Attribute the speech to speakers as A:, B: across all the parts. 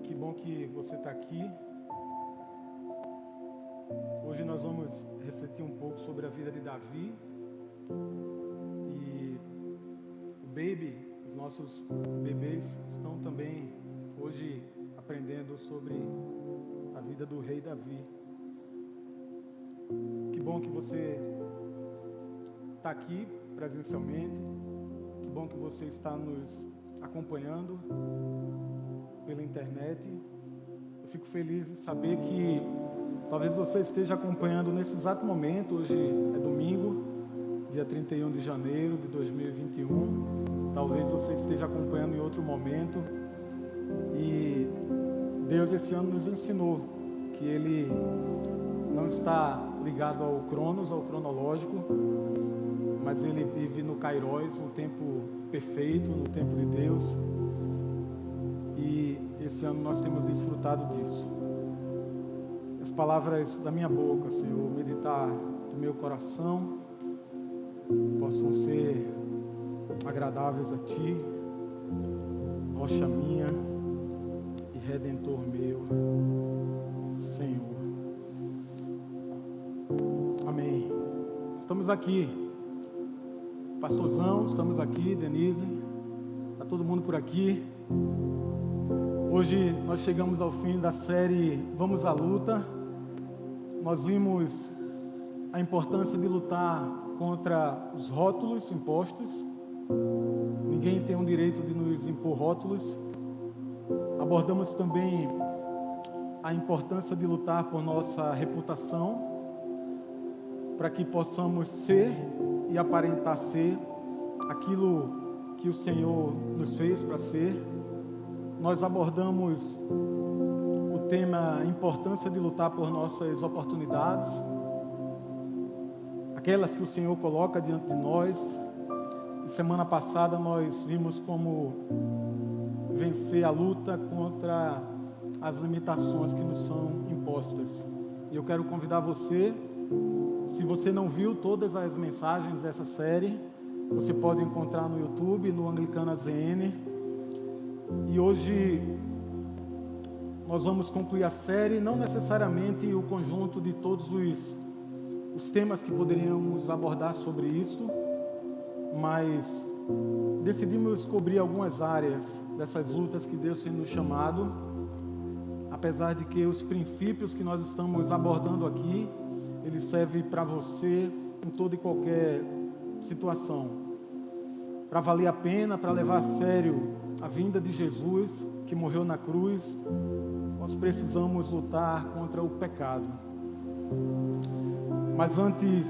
A: Que bom que você está aqui. Hoje nós vamos refletir um pouco sobre a vida de Davi. E o baby, os nossos bebês estão também hoje aprendendo sobre a vida do rei Davi. Que bom que você está aqui presencialmente. Que bom que você está nos acompanhando pela internet. Eu fico feliz em saber que talvez você esteja acompanhando nesse exato momento. Hoje é domingo, dia 31 de janeiro de 2021. Talvez você esteja acompanhando em outro momento. E Deus esse ano nos ensinou que Ele não está ligado ao cronos, ao cronológico, mas Ele vive no Kairos, no tempo perfeito, no tempo de Deus. E esse ano nós temos desfrutado disso. As palavras da minha boca, Senhor, meditar do meu coração, possam ser agradáveis a Ti, rocha minha e redentor meu, Senhor. Amém. Estamos aqui, pastorzão, estamos aqui, Denise, está todo mundo por aqui. Hoje nós chegamos ao fim da série Vamos à Luta. Nós vimos a importância de lutar contra os rótulos impostos. Ninguém tem o direito de nos impor rótulos. Abordamos também a importância de lutar por nossa reputação, para que possamos ser e aparentar ser aquilo que o Senhor nos fez para ser. Nós abordamos o tema a importância de lutar por nossas oportunidades, aquelas que o Senhor coloca diante de nós. E semana passada nós vimos como vencer a luta contra as limitações que nos são impostas. E eu quero convidar você, se você não viu todas as mensagens dessa série, você pode encontrar no YouTube, no Anglicana ZN. E hoje nós vamos concluir a série, não necessariamente o conjunto de todos os temas que poderíamos abordar sobre isso, mas decidimos cobrir algumas áreas dessas lutas que Deus tem nos chamado, apesar de que os princípios que nós estamos abordando aqui, eles servem para você em toda e qualquer situação, para valer a pena, para levar a sério a vinda de Jesus, que morreu na cruz. Nós precisamos lutar contra o pecado. Mas antes,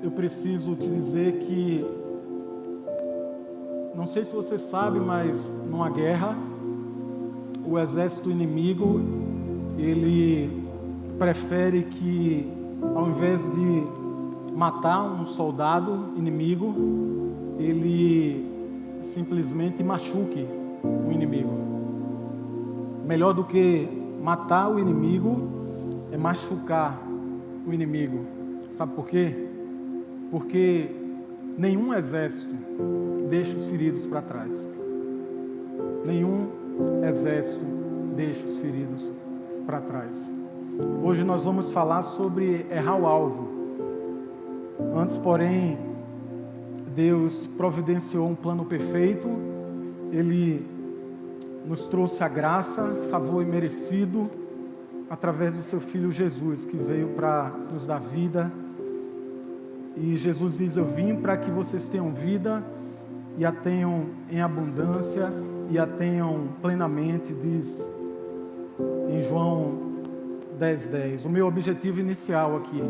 A: eu preciso te dizer que, não sei se você sabe, mas numa guerra, o exército inimigo, ele prefere que, ao invés de matar um soldado inimigo, ele simplesmente machuque o inimigo. Melhor do que matar o inimigo é machucar o inimigo. Sabe por quê? Porque nenhum exército deixa os feridos para trás. Nenhum exército deixa os feridos para trás. Hoje nós vamos falar sobre errar o alvo. Antes, porém, Deus providenciou um plano perfeito. Ele nos trouxe a graça, favor imerecido, através do seu Filho Jesus, que veio para nos dar vida. E Jesus diz: eu vim para que vocês tenham vida e a tenham em abundância e a tenham plenamente, diz em João 10:10. O meu objetivo inicial aqui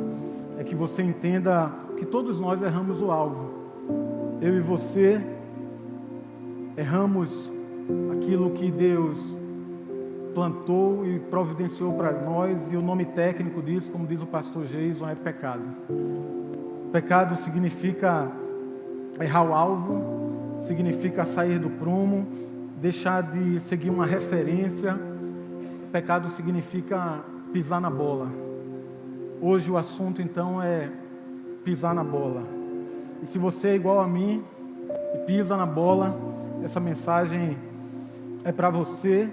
A: é que você entenda que todos nós erramos o alvo. Eu e você erramos aquilo que Deus plantou e providenciou para nós, e o nome técnico disso, como diz o pastor Jason, é pecado. Pecado significa errar o alvo, significa sair do prumo, deixar de seguir uma referência. Pecado significa pisar na bola. Hoje o assunto então é pisar na bola. E se você é igual a mim e pisa na bola, essa mensagem é para você.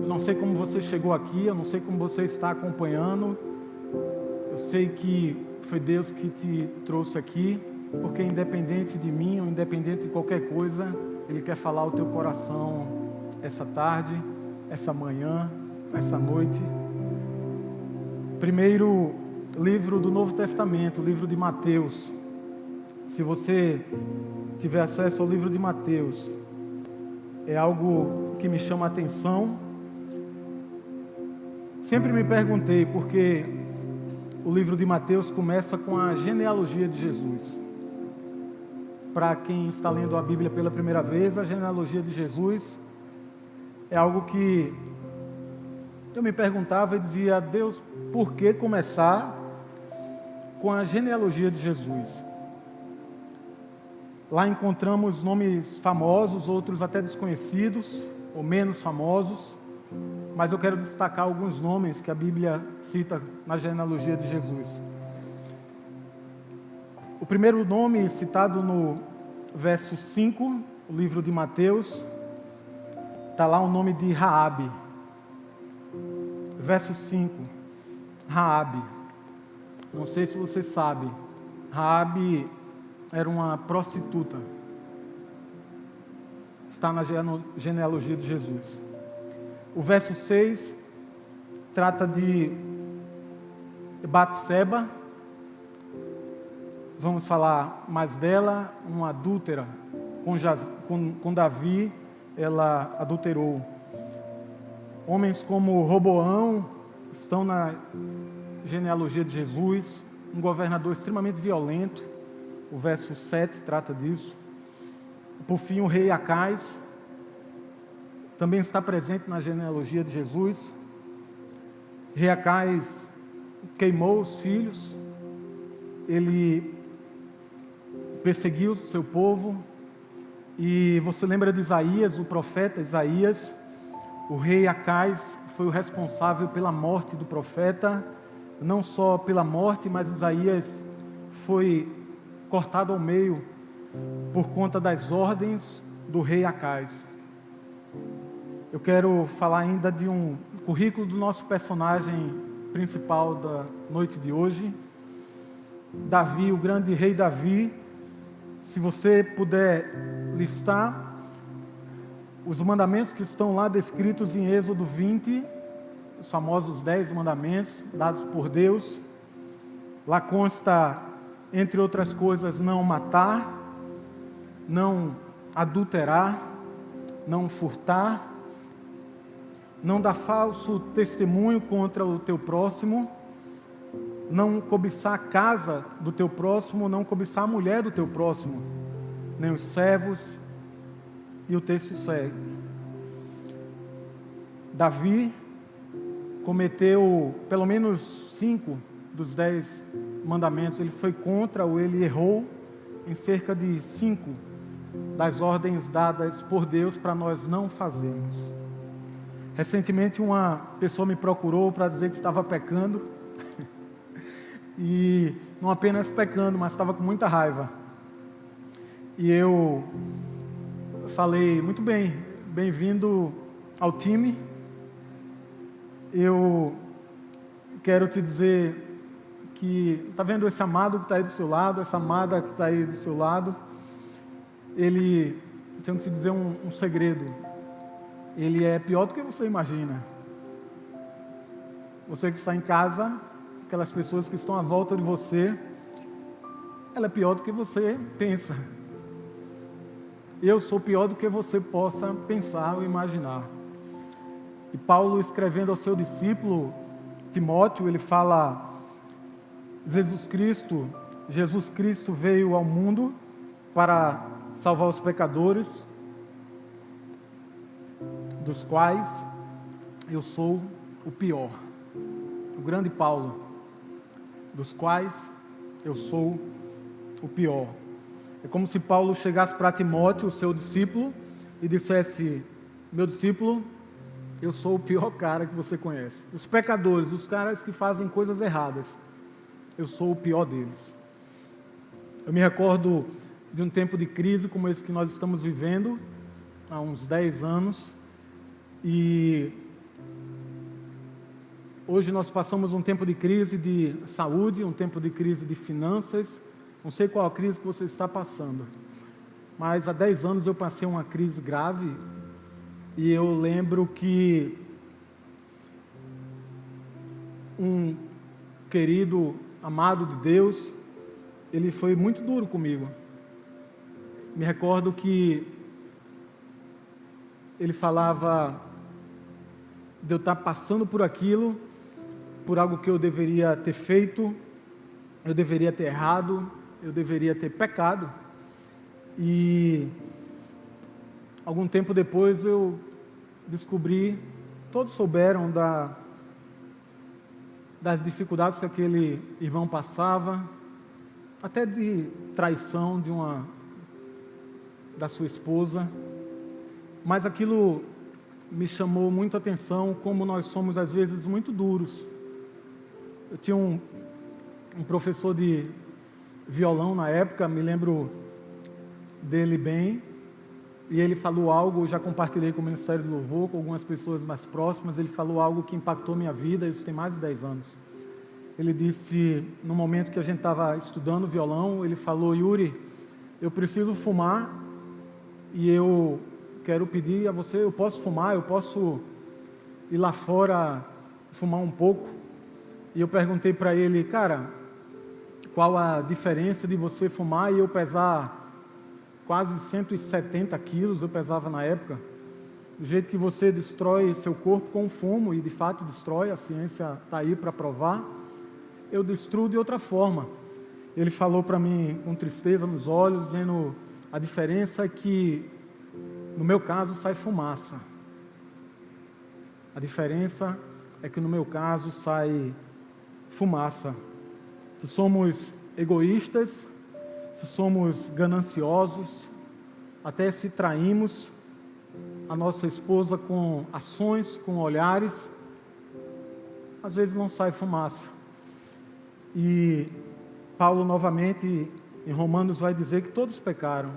A: Eu não sei como você chegou aqui, eu não sei como você está acompanhando. Eu sei que foi Deus que te trouxe aqui, porque independente de mim ou independente de qualquer coisa, Ele quer falar ao teu coração essa tarde, essa manhã, essa noite. Primeiro livro do Novo Testamento, o livro de Mateus. Se você tiver acesso ao livro de Mateus, é algo que me chama a atenção. Sempre me perguntei porque o livro de Mateus começa com a genealogia de Jesus. Para quem está lendo a Bíblia pela primeira vez, a genealogia de Jesus é algo que eu me perguntava e dizia: Deus, por que começar com a genealogia de Jesus? Lá encontramos nomes famosos, outros até desconhecidos ou menos famosos, mas eu quero destacar alguns nomes que a Bíblia cita na genealogia de Jesus. O primeiro nome citado no verso 5, o livro de Mateus, está lá o nome de Raabe. Verso 5, Raabe. Não sei se você sabe, Raabe era uma prostituta. Está na genealogia de Jesus. O verso 6 trata de Batseba. Vamos falar mais dela, uma adúltera. Com Davi, ela adulterou. Homens como Roboão estão na genealogia de Jesus. Um governador extremamente violento. O verso 7 trata disso. Por fim, o rei Acais também está presente na genealogia de Jesus. Rei Acais queimou os filhos, ele perseguiu o seu povo, e você lembra de Isaías, o profeta Isaías? O rei Acais foi o responsável pela morte do profeta, não só pela morte, mas Isaías foi cortado ao meio por conta das ordens do rei Acais. Eu quero falar ainda de um currículo do nosso personagem principal da noite de hoje, Davi, o grande rei Davi. Se você puder listar os mandamentos que estão lá descritos em Êxodo 20, os famosos 10 mandamentos dados por Deus, lá consta, entre outras coisas, não matar, não adulterar, não furtar, não dar falso testemunho contra o teu próximo, não cobiçar a casa do teu próximo, não cobiçar a mulher do teu próximo, nem os servos. E o texto segue. Davi cometeu pelo menos 5 dos 10 mandamentos. Ele foi contra ou ele errou em cerca de 5 das ordens dadas por Deus para nós não fazermos. Recentemente uma pessoa me procurou para dizer que estava pecando, e não apenas pecando, mas estava com muita raiva. E eu falei: muito bem, bem-vindo ao time. Eu quero te dizer que, está vendo esse amado que está aí do seu lado, essa amada que está aí do seu lado, tenho que te dizer um segredo. Ele é pior do que você imagina. Você que está em casa, aquelas pessoas que estão à volta de você, ela é pior do que você pensa. Eu sou pior do que você possa pensar ou imaginar. E Paulo, escrevendo ao seu discípulo Timóteo, ele fala: Jesus Cristo veio ao mundo para salvar os pecadores, dos quais eu sou o pior. O grande Paulo, dos quais eu sou o pior. É como se Paulo chegasse para Timóteo, o seu discípulo, e dissesse: meu discípulo, eu sou o pior cara que você conhece. Os pecadores, os caras que fazem coisas erradas, eu sou o pior deles. Eu me recordo de um tempo de crise como esse que nós estamos vivendo, há uns 10 anos, e Hoje nós passamos um tempo de crise de saúde, um tempo de crise de finanças. Não sei qual a crise que você está passando, mas há 10 anos eu passei uma crise grave e eu lembro que um querido, amado de Deus, ele foi muito duro comigo. Me recordo que ele falava de eu estar passando por aquilo, por algo que eu deveria ter feito, eu deveria ter errado, eu deveria ter pecado. E algum tempo depois eu descobri, todos souberam das dificuldades que aquele irmão passava, até de traição da sua esposa, mas aquilo me chamou muito a atenção, como nós somos às vezes muito duros. Eu tinha um professor de violão na época, me lembro dele bem, e ele falou algo, eu já compartilhei com o Ministério do Louvor, com algumas pessoas mais próximas, ele falou algo que impactou minha vida, isso tem mais de 10 anos. Ele disse, no momento que a gente estava estudando violão, ele falou: Yuri, eu preciso fumar, e eu quero pedir a você, eu posso fumar, eu posso ir lá fora fumar um pouco? E eu perguntei para ele: cara, qual a diferença de você fumar e eu pesar quase 170 quilos, eu pesava na época, do jeito que você destrói seu corpo com o fumo, e de fato destrói, a ciência está aí para provar, eu destruo de outra forma. Ele falou para mim com tristeza nos olhos, dizendo: a diferença é que no meu caso sai fumaça. A diferença é que no meu caso sai fumaça. Se somos egoístas, se somos gananciosos, até se traímos a nossa esposa com ações, com olhares, às vezes não sai fumaça. E Paulo novamente em Romanos vai dizer que todos pecaram,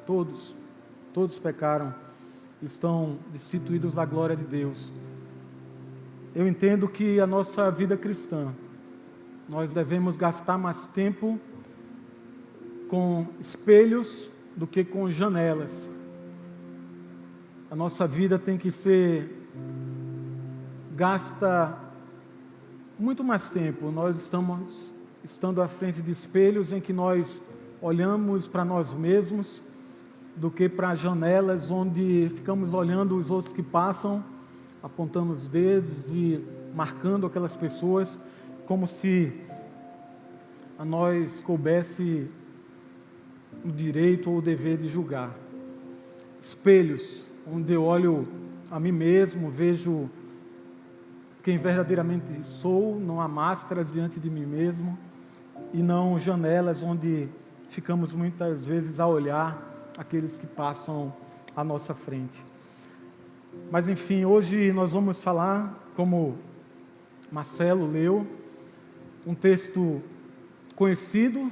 A: todos pecaram, estão destituídos da glória de Deus. Eu entendo que a nossa vida cristã, nós devemos gastar mais tempo com espelhos do que com janelas. A nossa vida tem que ser gasta muito mais tempo. Nós estamos estando à frente de espelhos em que nós olhamos para nós mesmos, do que para janelas onde ficamos olhando os outros que passam, apontando os dedos e marcando aquelas pessoas, como se a nós coubesse o direito ou o dever de julgar. Espelhos, onde eu olho a mim mesmo, vejo quem verdadeiramente sou, não há máscaras diante de mim mesmo, e não janelas onde ficamos muitas vezes a olhar aqueles que passam à nossa frente. Mas enfim, hoje nós vamos falar, como Marcelo leu, um texto conhecido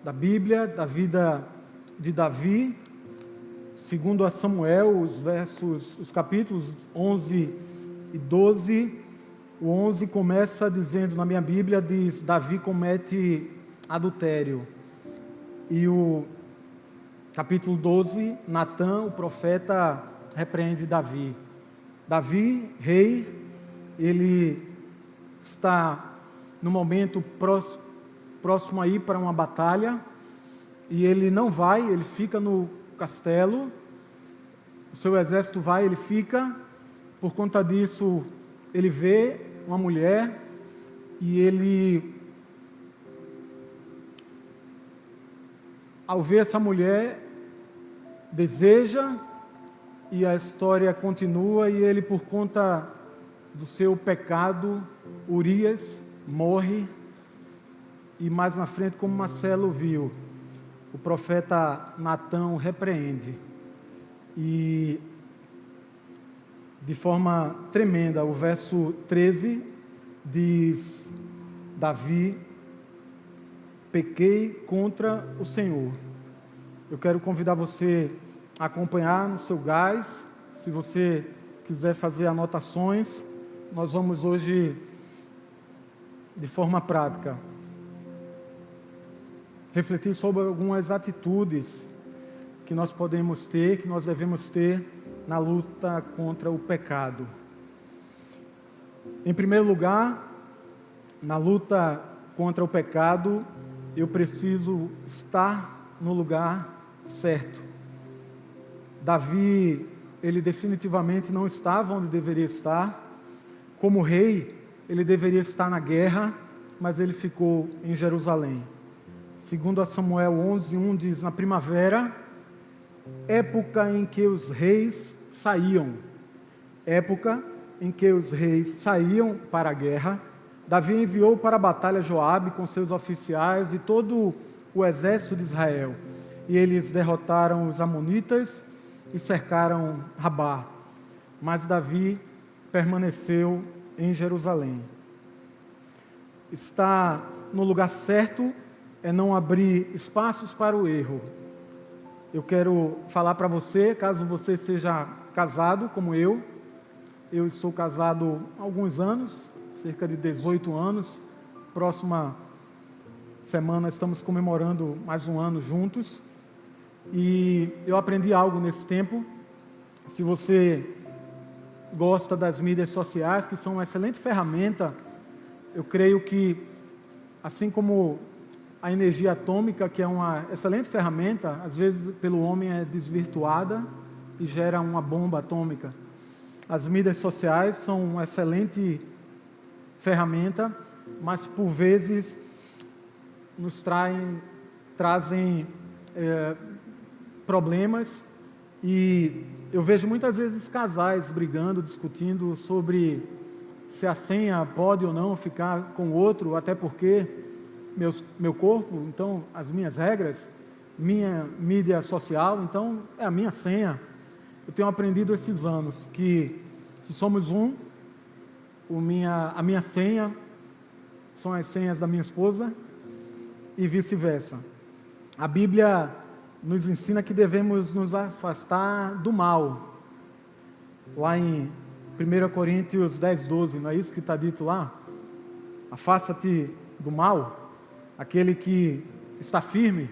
A: da Bíblia, da vida de Davi, segundo a Samuel, os capítulos 11 e 12. O 11 começa dizendo, na minha Bíblia, diz: Davi comete adultério. E o capítulo 12, Natã, o profeta, repreende Davi. Davi, rei, ele está no momento próximo a ir para uma batalha, e ele não vai, ele fica no castelo, o seu exército vai, ele fica. Por conta disso, ele vê uma mulher, e ele, ao ver essa mulher, deseja, e a história continua, e ele, por conta do seu pecado, Urias, morre. E mais na frente, como Marcelo viu, o profeta Natã o repreende. E de forma tremenda, o verso 13 diz: Davi, pequei contra o Senhor. Eu quero convidar você a acompanhar no seu gás, se você quiser fazer anotações, nós vamos hoje, de forma prática, refletir sobre algumas atitudes que nós podemos ter, que nós devemos ter na luta contra o pecado. Em primeiro lugar, na luta contra o pecado, eu preciso estar no lugar certo. Davi, ele definitivamente não estava onde deveria estar. Como rei, ele deveria estar na guerra, mas ele ficou em Jerusalém. Segundo Samuel 11:1 diz: na primavera, época em que os reis saíam. Época em que os reis saíam para a guerra, Davi enviou para a batalha Joabe com seus oficiais e todo o exército de Israel. E eles derrotaram os amonitas e cercaram Rabá. Mas Davi permaneceu em Jerusalém. Estar no lugar certo é não abrir espaços para o erro. Eu quero falar para você, caso você seja casado como eu sou casado há alguns anos, cerca de 18 anos, próxima semana estamos comemorando mais um ano juntos, e eu aprendi algo nesse tempo. Se você gosta das mídias sociais, que são uma excelente ferramenta, eu creio que, assim como a energia atômica, que é uma excelente ferramenta, às vezes pelo homem é desvirtuada e gera uma bomba atômica. As mídias sociais são uma excelente ferramenta, mas por vezes nos trazem problemas, e eu vejo muitas vezes casais brigando, discutindo sobre se a senha pode ou não ficar com o outro, até porque meu corpo, então as minhas regras, minha mídia social, então é a minha senha. Eu tenho aprendido esses anos que se somos a minha senha são as senhas da minha esposa e vice-versa. A Bíblia nos ensina que devemos nos afastar do mal. Lá em 1 Coríntios 10:12, não é isso que está dito lá? Afasta-te do mal, aquele que está firme.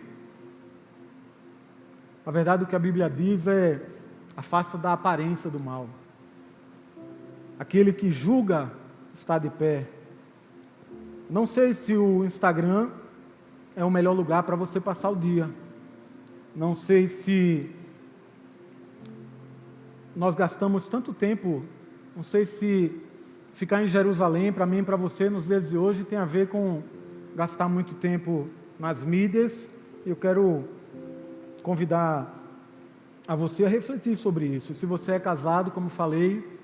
A: Na verdade, o que a Bíblia diz é: afasta da aparência do mal. Aquele que julga está de pé. Não sei se o Instagram é o melhor lugar para você passar o dia. Não sei se nós gastamos tanto tempo, não sei se ficar em Jerusalém, para mim e para você, nos dias de hoje, tem a ver com gastar muito tempo nas mídias. Eu quero convidar a você a refletir sobre isso. Se você é casado, como falei,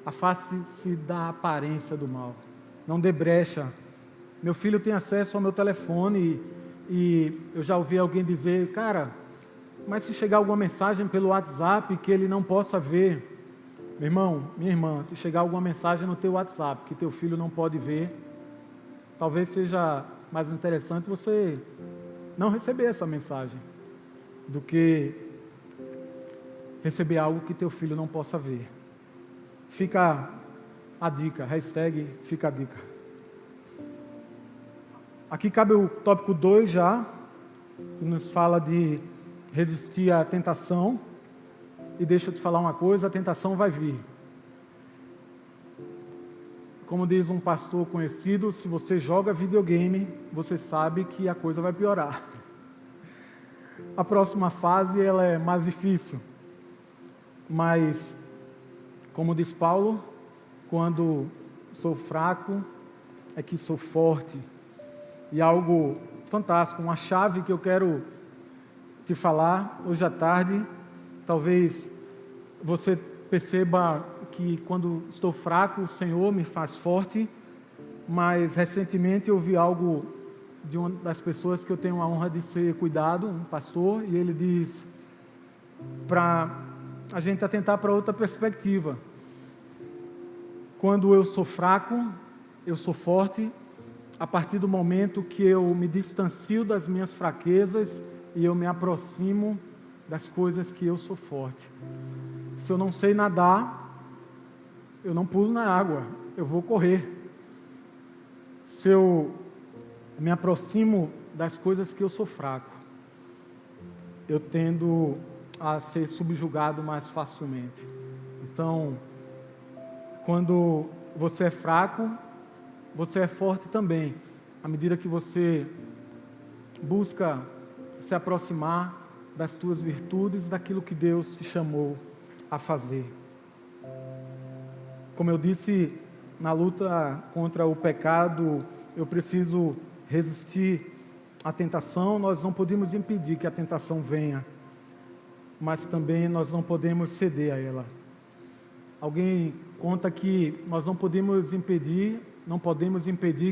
A: afaste-se da aparência do mal. Não dê brecha. Meu filho tem acesso ao meu telefone e eu já ouvi alguém dizer: cara, mas se chegar alguma mensagem pelo WhatsApp que ele não possa ver. Meu irmão, minha irmã, se chegar alguma mensagem no teu WhatsApp que teu filho não pode ver, talvez seja mais interessante você não receber essa mensagem do que receber algo que teu filho não possa ver. Fica a dica, hashtag fica a dica. Aqui cabe o tópico 2 já, que nos fala de resistir à tentação. E deixa eu te falar uma coisa, a tentação vai vir. Como diz um pastor conhecido, se você joga videogame, você sabe que a coisa vai piorar. A próxima fase ela é mais difícil. Mas, como diz Paulo, quando sou fraco, é que sou forte. E algo fantástico, uma chave que eu quero te falar hoje à tarde. Talvez você perceba que quando estou fraco, o Senhor me faz forte. Mas recentemente eu vi algo de uma das pessoas que eu tenho a honra de ser cuidado, um pastor, e ele diz para a gente atentar para outra perspectiva. Quando eu sou fraco, eu sou forte, a partir do momento que eu me distancio das minhas fraquezas e eu me aproximo das coisas que eu sou forte. Se eu não sei nadar, eu não pulo na água, eu vou correr. Se eu me aproximo das coisas que eu sou fraco, eu tendo a ser subjugado mais facilmente. Então, quando você é fraco, você é forte também. À medida que você busca se aproximar das tuas virtudes, daquilo que Deus te chamou a fazer. Como eu disse, na luta contra o pecado, eu preciso resistir à tentação. Nós não podemos impedir que a tentação venha, mas também nós não podemos ceder a ela. Alguém conta que nós não podemos impedir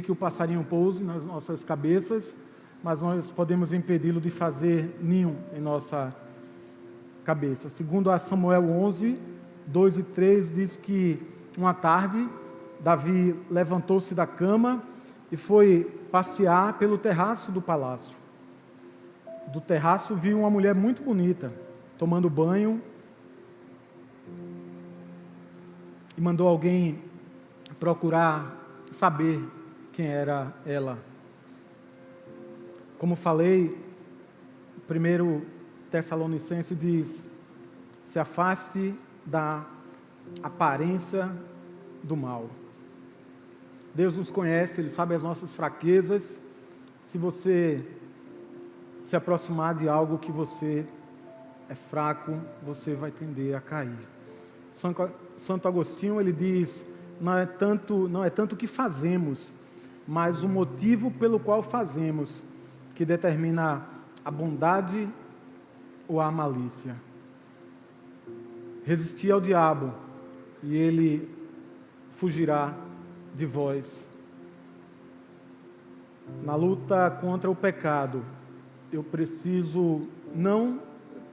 A: que o passarinho pouse nas nossas cabeças, mas nós podemos impedi-lo de fazer ninho em nossa cabeça. Segundo a Samuel 11, 2 e 3, diz que uma tarde, Davi levantou-se da cama e foi passear pelo terraço do palácio. Do terraço viu uma mulher muito bonita, tomando banho, e mandou alguém procurar saber quem era ela. Como falei, 1 Tessalonicenses diz: se afaste da aparência do mal. Deus nos conhece, Ele sabe as nossas fraquezas. Se você se aproximar de algo que você é fraco, você vai tender a cair. Santo Agostinho, ele diz: não é tanto o que fazemos, mas o motivo pelo qual fazemos, que determina a bondade ou a malícia. Resisti ao diabo e ele fugirá de vós. Na luta contra o pecado, eu preciso não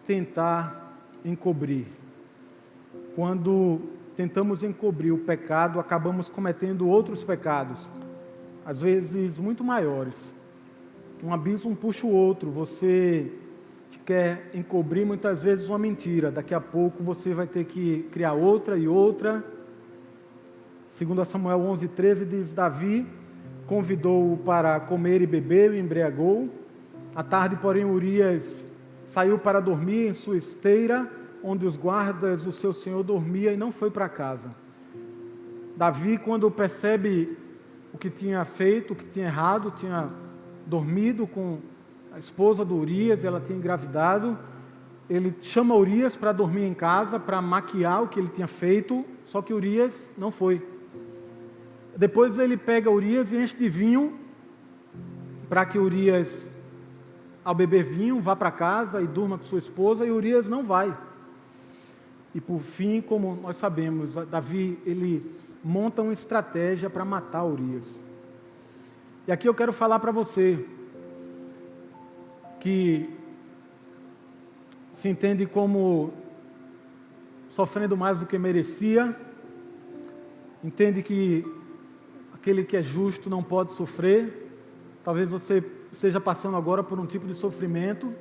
A: tentar encobrir. Quando tentamos encobrir o pecado, acabamos cometendo outros pecados, às vezes muito maiores. Um abismo puxa o outro. Você quer encobrir muitas vezes uma mentira, daqui a pouco você vai ter que criar outra e outra. Segundo Samuel 11:13 diz: Davi convidou-o para comer e beber, o embriagou. À tarde, porém, Urias saiu para dormir em sua esteira, onde os guardas do seu senhor dormiam, e não foi para casa. Davi, quando percebe o que tinha feito, o que tinha errado, tinha dormido com a esposa do Urias, ela tinha engravidado, ele chama Urias para dormir em casa, para maquiar o que ele tinha feito, só que Urias não foi. Depois ele pega Urias e enche de vinho, para que Urias, ao beber vinho, vá para casa e durma com sua esposa, e Urias não vai. E por fim, como nós sabemos, Davi, ele monta uma estratégia para matar Urias. E aqui eu quero falar para você, que se entende como sofrendo mais do que merecia, entende que aquele que é justo não pode sofrer. Talvez você esteja passando agora por um tipo de sofrimento,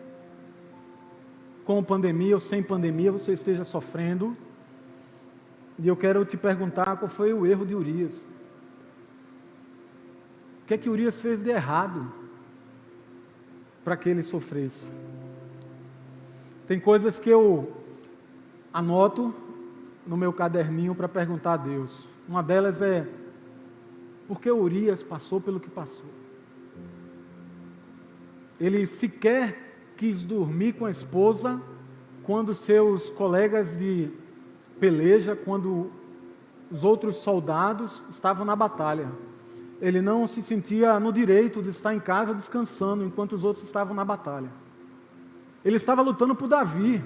A: com pandemia ou sem pandemia, você esteja sofrendo. E eu quero te perguntar qual foi o erro de Urias. O que é que Urias fez de errado para que ele sofresse? Tem coisas que eu anoto no meu caderninho para perguntar a Deus. Uma delas é: por que Urias passou pelo que passou? Ele sequer quis dormir com a esposa quando seus colegas de peleja, quando os outros soldados estavam na batalha. Ele não se sentia no direito de estar em casa descansando enquanto os outros estavam na batalha. Ele estava lutando por Davi.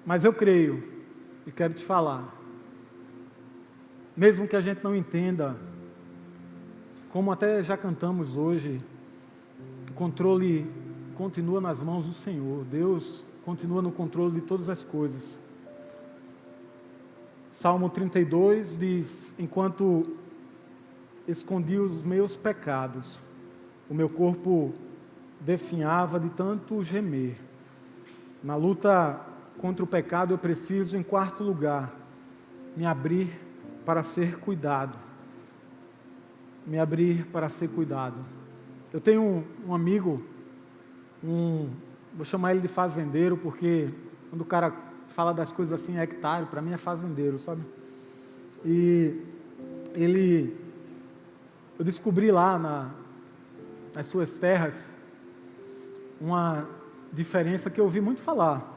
A: Mas eu creio, e quero te falar, mesmo que a gente não entenda, como até já cantamos hoje, o controle continua nas mãos do Senhor. Deus continua no controle de todas as coisas. Salmo 32 diz: enquanto escondi os meus pecados, o meu corpo definhava de tanto gemer. Na luta contra o pecado, eu preciso, em quarto lugar, me abrir para ser cuidado. Me abrir para ser cuidado. Eu tenho um amigo, vou chamar ele de fazendeiro, porque quando o cara fala das coisas assim, é hectare, para mim é fazendeiro, sabe? E eu descobri lá nas suas terras uma diferença que eu ouvi muito falar.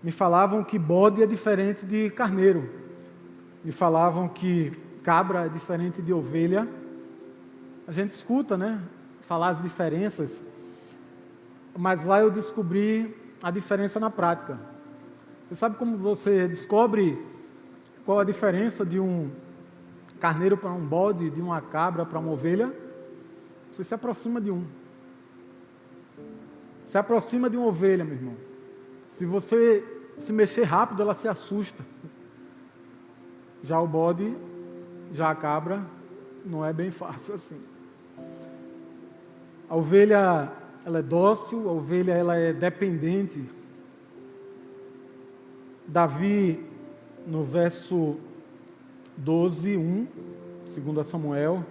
A: Me falavam que bode é diferente de carneiro. Me falavam que cabra é diferente de ovelha. A gente escuta, né? Falar as diferenças. Mas lá eu descobri a diferença na prática. Você sabe como você descobre qual a diferença de um carneiro para um bode, de uma cabra para uma ovelha? Você se aproxima de um. Se aproxima de uma ovelha, meu irmão. Se você se mexer rápido, ela se assusta. Já o bode, já a cabra, não é bem fácil assim. A ovelha, ela é dócil, a ovelha, ela é dependente. Davi, no verso 12, 1, segundo Samuel,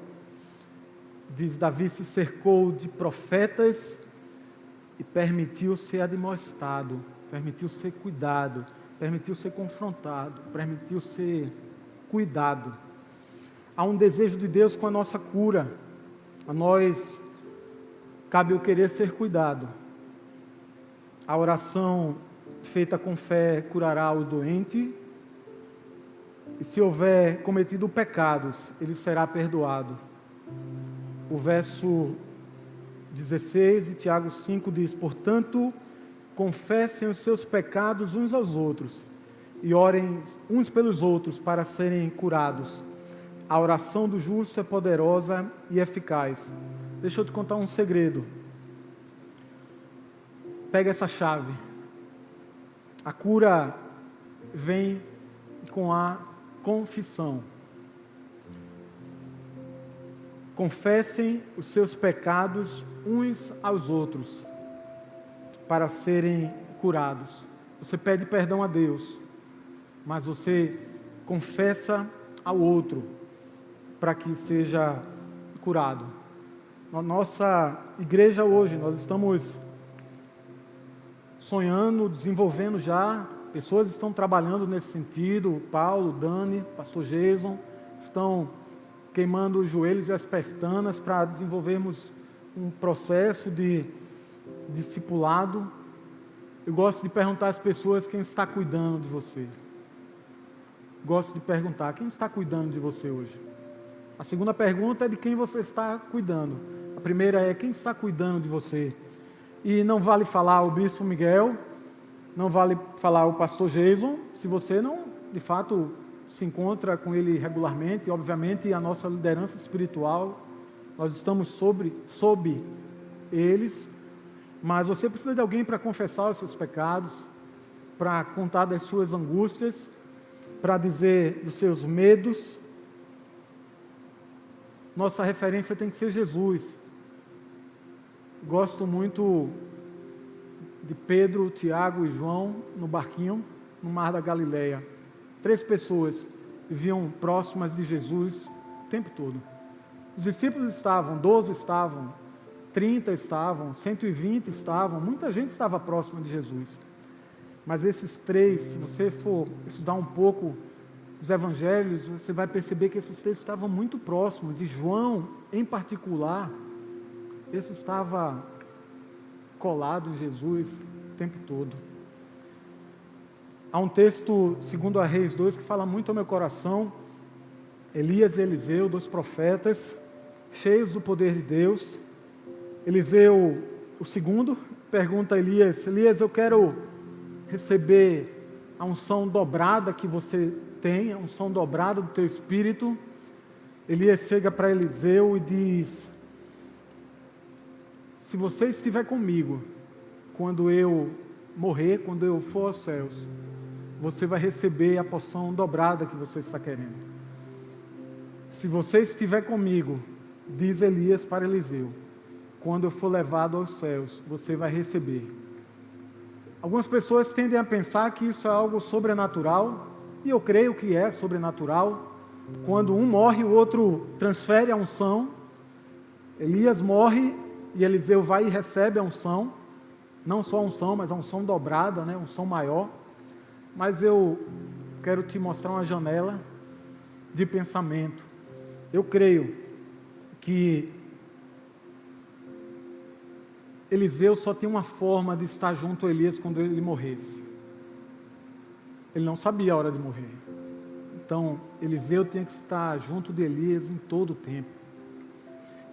A: diz: Davi se cercou de profetas e permitiu ser admoestado, permitiu ser cuidado, permitiu ser confrontado, permitiu ser cuidado. Há um desejo de Deus com a nossa cura. A nós cabe o querer ser cuidado. A oração feita com fé curará o doente, e se houver cometido pecados, ele será perdoado. O verso 16 de Tiago 5 diz: portanto, confessem os seus pecados uns aos outros e orem uns pelos outros para serem curados. A oração do justo é poderosa e eficaz. Deixa eu te contar um segredo. Pega essa chave. A cura vem com a confissão. Confessem os seus pecados uns aos outros para serem curados. Você pede perdão a Deus, mas você confessa ao outro para que seja curado. Na nossa igreja hoje, nós estamos sonhando, desenvolvendo já, pessoas estão trabalhando nesse sentido, Paulo, Dani, pastor Jason, estão queimando os joelhos e as pestanas para desenvolvermos um processo de discipulado. Eu gosto de perguntar às pessoas quem está cuidando de você. Gosto de perguntar, quem está cuidando de você hoje? A segunda pergunta é de quem você está cuidando. A primeira é quem está cuidando de você. E não vale falar o bispo Miguel, não vale falar o pastor Jason, se você não, de fato, se encontra com ele regularmente. Obviamente, a nossa liderança espiritual, nós estamos sob eles, mas você precisa de alguém para confessar os seus pecados, para contar das suas angústias, para dizer dos seus medos. Nossa referência tem que ser Jesus. Gosto muito de Pedro, Tiago e João no barquinho, no mar da Galileia. 3 pessoas viviam próximas de Jesus o tempo todo. Os discípulos estavam, 12 estavam, 30 estavam, 120 estavam, muita gente estava próxima de Jesus. Mas esses 3, se você for estudar um pouco os evangelhos, você vai perceber que esses 3 estavam muito próximos, e João, em particular, esse estava colado em Jesus o tempo todo. Há um texto, segundo a Reis 2, que fala muito ao meu coração. Elias e Eliseu, 2 profetas, cheios do poder de Deus. Eliseu, o segundo, pergunta a Elias: Elias, eu quero receber a unção dobrada que você tem, a unção dobrada do teu espírito. Elias chega para Eliseu e diz: se você estiver comigo, quando eu morrer, quando eu for aos céus, você vai receber a porção dobrada que você está querendo. Se você estiver comigo, diz Elias para Eliseu, quando eu for levado aos céus, você vai receber Algumas pessoas tendem a pensar que isso é algo sobrenatural, e eu creio que é sobrenatural. Quando um morre, o outro transfere a unção. Elias morre e Eliseu vai e recebe a unção, não só a unção, mas a unção dobrada, né? A unção maior. Mas eu quero te mostrar uma janela de pensamento. Eu creio que Eliseu só tinha uma forma de estar junto a Elias quando ele morresse. Ele não sabia a hora de morrer. Então, Eliseu tinha que estar junto de Elias em todo o tempo.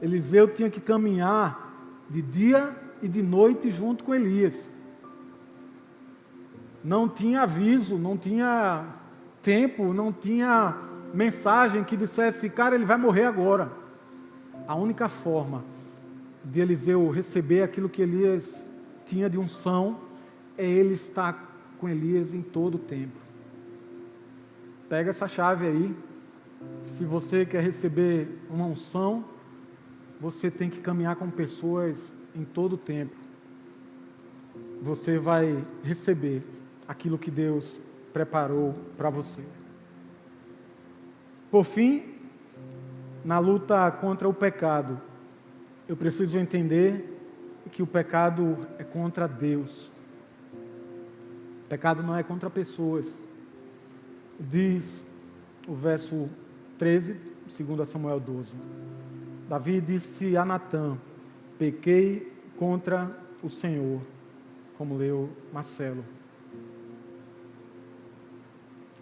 A: Eliseu tinha que caminhar de dia e de noite junto com Elias. Não tinha aviso, não tinha tempo, não tinha mensagem que dissesse, cara, ele vai morrer agora. A única forma de Eliseu receber aquilo que Elias tinha de unção é ele estar com Elias em todo o tempo. Pega essa chave aí. Se você quer receber uma unção, você tem que caminhar com pessoas em todo o tempo. Você vai receber aquilo que Deus preparou para você. Por fim, na luta contra o pecado, eu preciso entender que o pecado é contra Deus. O pecado não é contra pessoas. Diz o verso 13, 2 Samuel 12. Davi disse a Natã: pequei contra o Senhor, como leu Marcelo.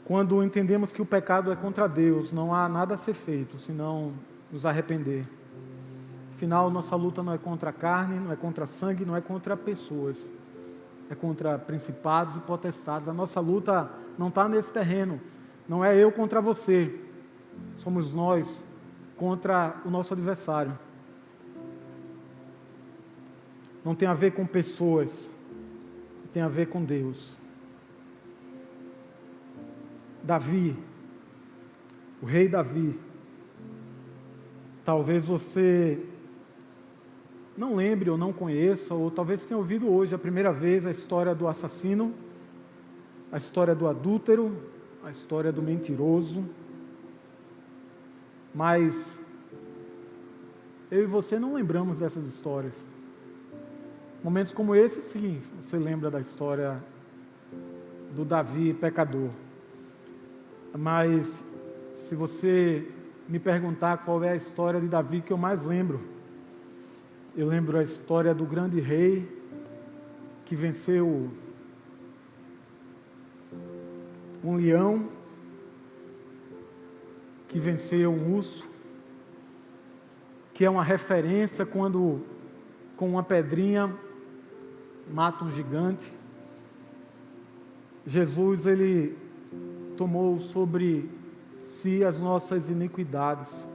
A: Quando entendemos que o pecado é contra Deus, não há nada a ser feito, senão nos arrepender. Afinal, nossa luta não é contra a carne, não é contra sangue, não é contra pessoas. É contra principados e potestades. A nossa luta não está nesse terreno. Não é eu contra você. Somos nós contra o nosso adversário. Não tem a ver com pessoas. Tem a ver com Deus. Davi, o rei Davi. Talvez você não lembre ou não conheça, ou talvez tenha ouvido hoje a primeira vez a história do assassino, a história do adúltero, a história do mentiroso. Mas eu e você não lembramos dessas histórias. Momentos como esse, sim, você lembra da história do Davi pecador. Mas se você me perguntar qual é a história de Davi que eu mais lembro, eu lembro a história do grande rei que venceu um leão, que venceu um urso, que é uma referência quando com uma pedrinha mata um gigante. Jesus, ele tomou sobre si as nossas iniquidades.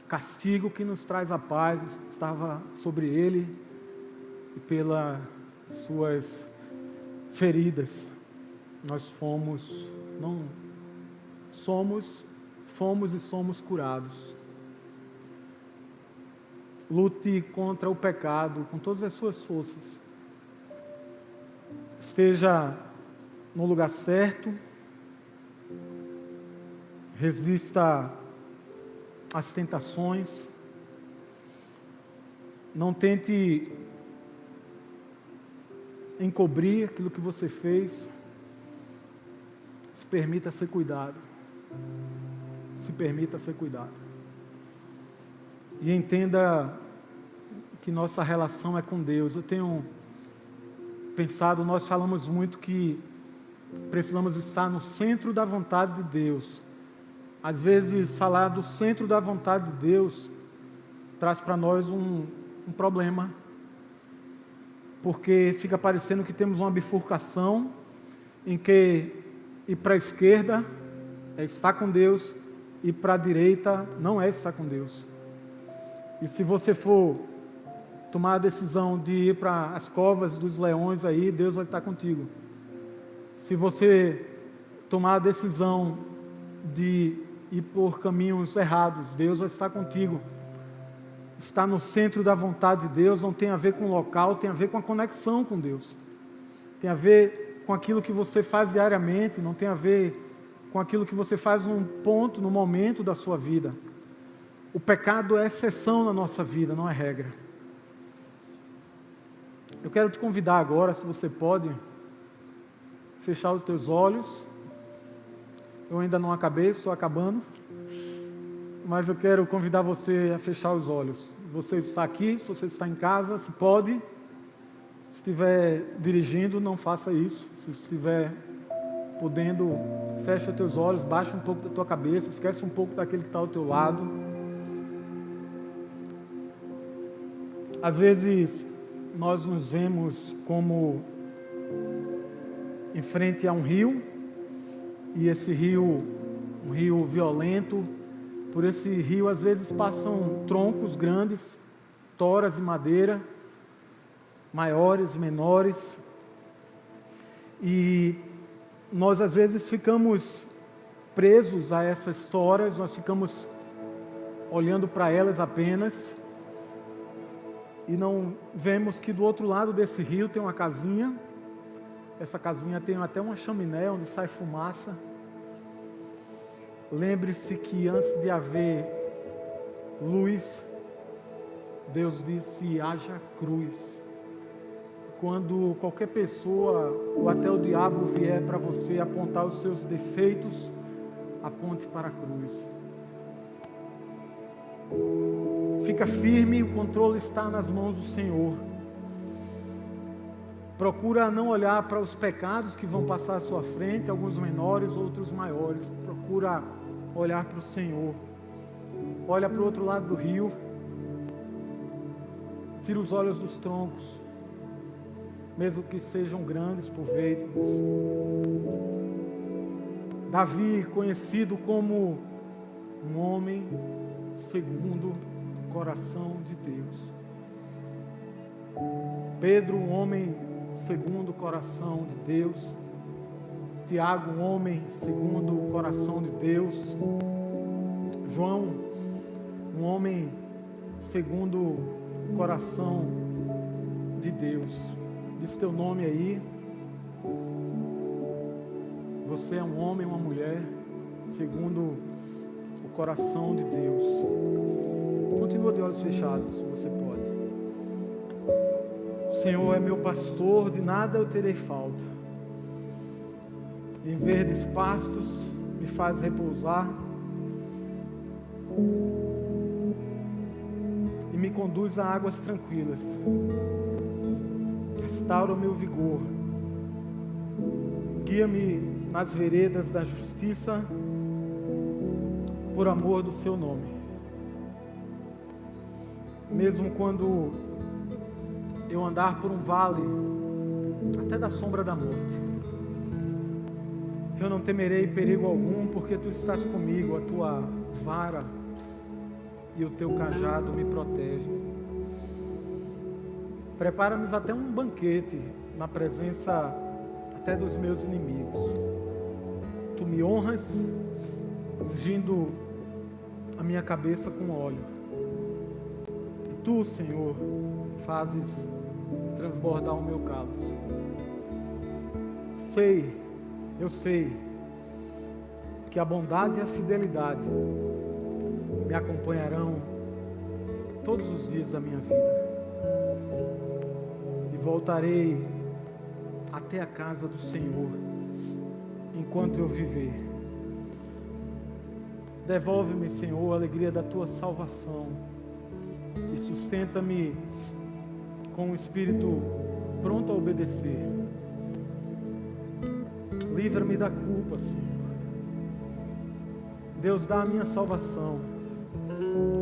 A: Castigo que nos traz a paz estava sobre ele, e pelas suas feridas nós fomos e somos curados. Lute contra o pecado com todas as suas forças. Esteja no lugar certo. Resista às tentações. Não tente encobrir aquilo que você fez. Se permita ser cuidado. Se permita ser cuidado. E entenda que nossa relação é com Deus. Eu tenho pensado, nós falamos muito que precisamos estar no centro da vontade de Deus. Às vezes, falar do centro da vontade de Deus traz para nós um problema, porque fica parecendo que temos uma bifurcação em que ir para a esquerda é estar com Deus e para a direita não é estar com Deus. E se você for tomar a decisão de ir para as covas dos leões aí, Deus vai estar contigo. Se você tomar a decisão de ir por caminhos errados, Deus vai estar contigo. estar no centro da vontade de Deus não tem a ver com o local, tem a ver com a conexão com Deus. Tem a ver com aquilo que você faz diariamente, não tem a ver com aquilo que você faz num ponto, no momento da sua vida. O pecado é exceção na nossa vida, não é regra. Eu quero te convidar agora, se você pode, fechar os teus olhos. Eu ainda não acabei, estou acabando. Mas eu quero convidar você a fechar os olhos. Você está aqui, se você está em casa, se pode. Se estiver dirigindo, não faça isso. Se estiver podendo, fecha teus olhos, baixa um pouco da tua cabeça, esquece um pouco daquele que está ao teu lado. Às vezes, nós nos vemos como em frente a um rio, e esse rio, um rio violento. Por esse rio, às vezes, passam troncos grandes, toras de madeira, maiores, menores, e nós às vezes ficamos presos a essas toras, nós ficamos olhando para elas apenas, e não vemos que do outro lado desse rio tem uma casinha. Essa casinha tem até uma chaminé onde sai fumaça. Lembre-se que antes de haver luz, Deus disse: haja cruz. Quando qualquer pessoa ou até o diabo vier para você apontar os seus defeitos, aponte para a cruz. Fica firme, o controle está nas mãos do Senhor. Procura não olhar para os pecados que vão passar à sua frente, alguns menores, outros maiores. Procura olhar para o Senhor. Olha para o outro lado do rio. Tira os olhos dos troncos, mesmo que sejam grandes por vezes. Davi, conhecido como um homem segundo o coração de Deus. Pedro, um homem segundo o coração de Deus. Tiago, um homem segundo o coração de Deus. João, um homem segundo o coração de Deus. Diz teu nome aí. Você é um homem, uma mulher segundo o coração de Deus. Continua de olhos fechados, se você pode. O Senhor é meu pastor, de nada eu terei falta. Em verdes pastos me faz repousar e me conduz a águas tranquilas. Restaura o meu vigor. Guia-me nas veredas da justiça por amor do seu nome. Mesmo quando eu andar por um vale, até da sombra da morte, eu não temerei perigo algum, porque tu estás comigo, a tua vara e o teu cajado me protegem. Prepara-me até um banquete na presença até dos meus inimigos. Tu me honras, ungindo a minha cabeça com óleo. E tu, Senhor, fazes transbordar o meu cálice. Eu sei que a bondade e a fidelidade me acompanharão todos os dias da minha vida. E voltarei até a casa do Senhor enquanto eu viver. Devolve-me, Senhor, a alegria da tua salvação e sustenta-me com o espírito pronto a obedecer. Livra-me da culpa, Senhor. Deus, dá a minha salvação.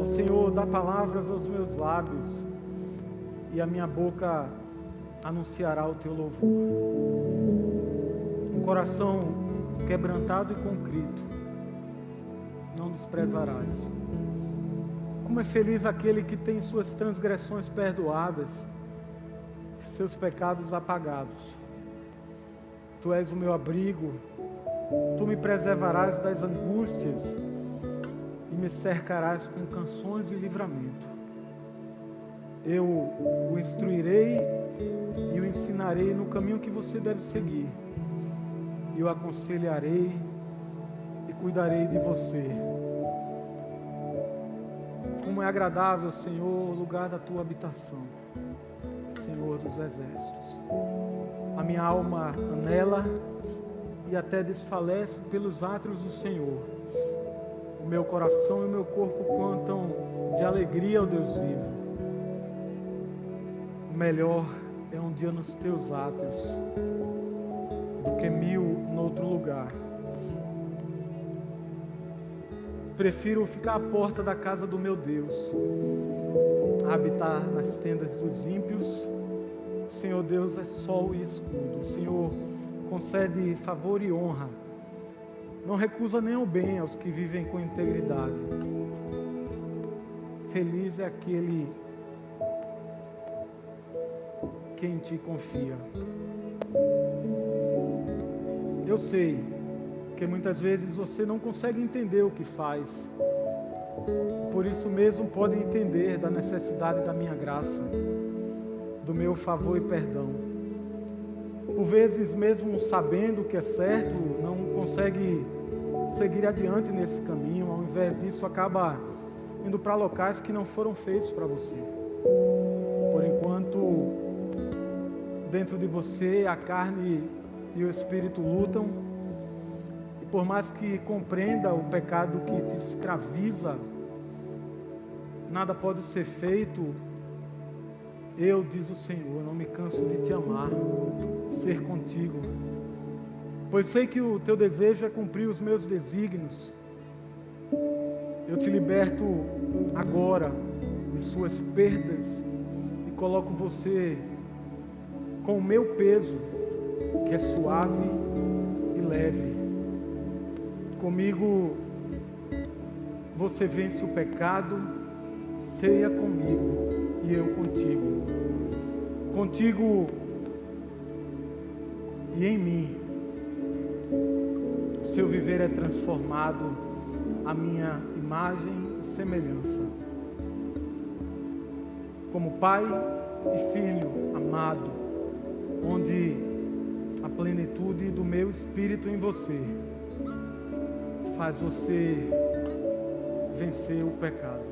A: Ó Senhor, dá palavras aos meus lábios e a minha boca anunciará o teu louvor. Um coração quebrantado e contrito não desprezarás. Como é feliz aquele que tem suas transgressões perdoadas, seus pecados apagados. Tu és o meu abrigo, tu me preservarás das angústias e me cercarás com canções de livramento. eu o instruirei e o ensinarei no caminho que você deve seguir. E o aconselharei e cuidarei de você. Como é agradável, Senhor, o lugar da tua habitação, Senhor dos exércitos. A minha alma anela e até desfalece pelos átrios do Senhor. O meu coração e o meu corpo cantam de alegria ao Deus vivo. Melhor é um dia nos teus átrios do que 1000 noutro lugar. Prefiro ficar à porta da casa do meu Deus, a habitar nas tendas dos ímpios. O Senhor Deus é sol e escudo. O Senhor concede favor e honra. Não recusa nem o bem aos que vivem com integridade. Feliz é aquele que em ti confia. Eu sei que muitas vezes você não consegue entender o que faz. Por isso mesmo pode entender da necessidade da minha graça, do meu favor e perdão. Por vezes, mesmo sabendo o que é certo, não consegue seguir adiante nesse caminho. Ao invés disso, acaba indo para locais que não foram feitos para você. Por enquanto, dentro de você, a carne e o espírito lutam. E por mais que compreenda o pecado que te escraviza, nada pode ser feito. Eu, diz o Senhor, não me canso de te amar, ser contigo, pois sei que o teu desejo é cumprir os meus desígnios. Eu te liberto agora de suas perdas e coloco você com o meu peso, que é suave e leve. Comigo você vence o pecado, ceia comigo e eu contigo. Contigo e em mim, o seu viver é transformado à minha imagem e semelhança. Como pai e filho amado, onde a plenitude do meu Espírito em você faz você vencer o pecado.